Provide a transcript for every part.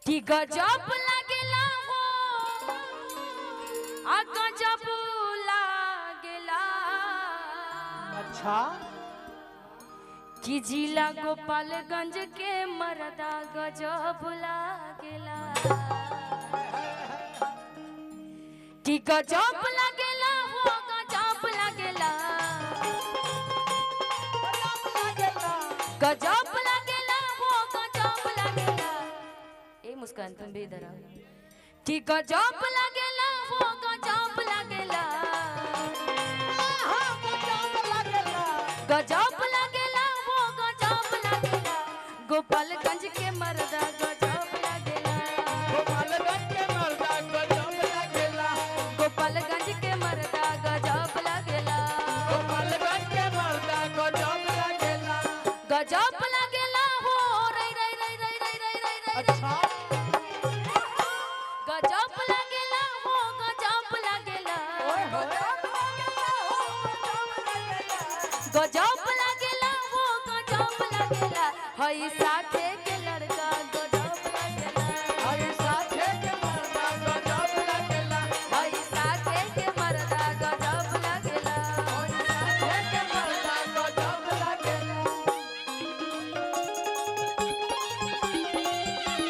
कि गजब लागेला हो आ गजब लागेला। अच्छा कि जिला गोपालगंज के मर्दा गजब लागेला। कि गजब लागेला हो गजब लागेला गजब लागेला हो गजब लागेला। ए मुस्कान तुम भी इधर आओ। कि गजब लागेला हो गजब लागेला गजब लागेला हो गजब लागेला। गोपालगंज के मर्दा गजब लागेला गोपालगंज के मर्दा गजब लागेला गोपालगंज के मर्दा गजब लागेला गोपालगंज के मर्दा गजब लागेला। गजब लागेला हो रे रे रे रे रे रे रे रे। अच्छा गजब लागेला हो गजब लागेला गजब लागेला हो गजब लागेला। हई साथे के लड़का गजब लागेला हई साथे के मर्दा गजब लागेला हई साथे के मर्दा गजब लागेला साथे के मर्दा गजब लागेला।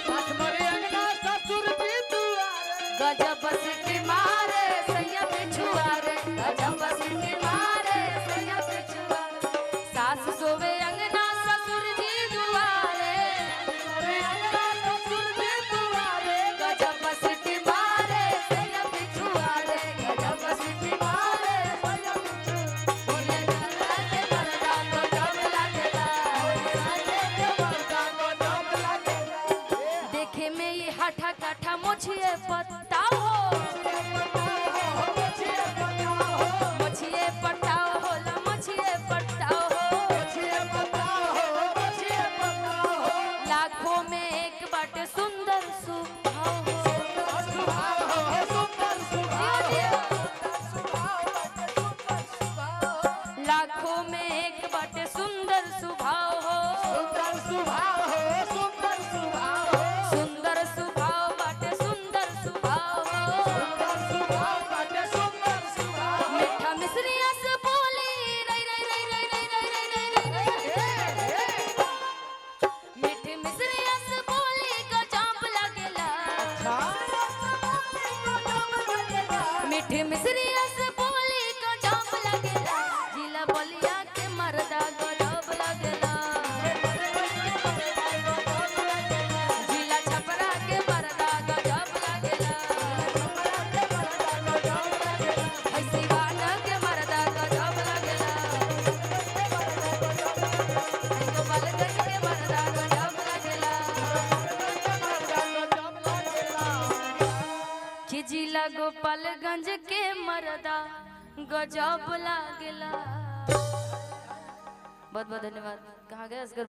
साथ मरे अंगना ससुर जी दुआरे गजब सिटी मारे सैया पिछुआरे गजब सिटी मारे सैया पिछुआरे। सास सोवे अंगना ससुर जी दुआरे मरे अंगना ससुर जी दुआरे गजब सिटी मारे सैया पिछुआरे गजब सिटी मारे सैया पिछुआरे। बोले गजब मर्दा गजब लागेला साथे के मर्दा गजब लागेला। देखे में ये हाथा काठा मोछिए पत्ता हो मोछिए पट्टाओ होला मोछिए पट्टाओ हो। लाखों में एक बाटे सुंदर सुभाव लाखों में एक बाटे सुंदर स्वभाव हो सुंदर स्वभाव बाटे सुंदर स्वभाव हो। मीठा मिश्री अस बोली रई रई रई रई रई रई रई रई रई। मीठी मिश्री अस बोली गजब लागेला मीठी मिश्री अस बोली गजब लागेला। जिला बलिया के मर्दा गजब लागेला जिला छपरा के मर्दा गजब लागेला हई सिवान के मर्दा गजब लागेला हई गोपालगंज के मर्दा गजब लागेला। कि जिला गोपालगंज के मर्दा गजब लागेला। बहुत बहुत धन्यवाद। कहाँ गए असगर?